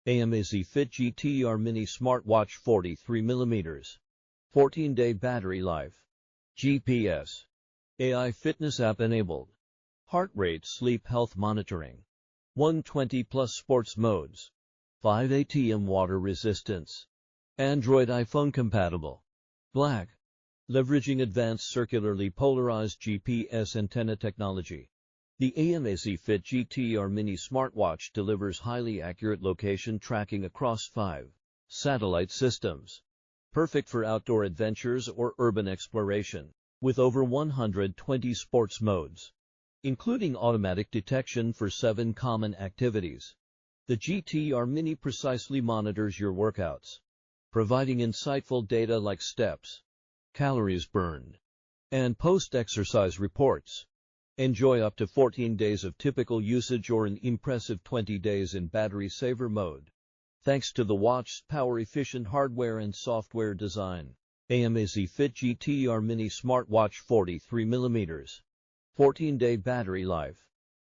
Amazfit GTR Mini Smartwatch 43mm. 14-day battery life. GPS. AI fitness app enabled. Heart rate sleep health monitoring. 120 plus sports modes. 5 ATM water resistance. Android iPhone compatible. Black. Leveraging advanced circularly polarized GPS antenna technology. The Amazfit GTR Mini Smartwatch delivers highly accurate location tracking across 5 satellite systems. Perfect for outdoor adventures or urban exploration, with over 120 sports modes, including automatic detection for 7 common activities. The GTR Mini precisely monitors your workouts, providing insightful data like steps, calories burned, and post-exercise reports. Enjoy up to 14 days of typical usage or an impressive 20 days in battery saver mode, thanks to the watch's power-efficient hardware and software design. Amazfit GTR Mini Smartwatch 43mm. 14-day battery life.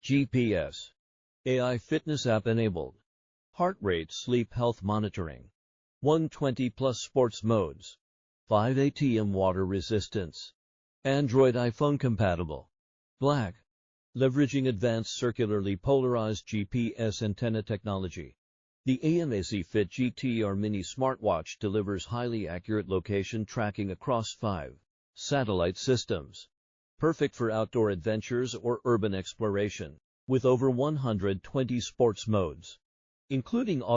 GPS. AI fitness app enabled. Heart rate sleep health monitoring. 120 plus sports modes. 5 ATM water resistance. Android iPhone compatible. Black. Leveraging advanced circularly polarized GPS antenna technology. The Amazfit GTR Mini Smartwatch delivers highly accurate location tracking across 5 satellite systems. Perfect for outdoor adventures or urban exploration, with over 120 sports modes, including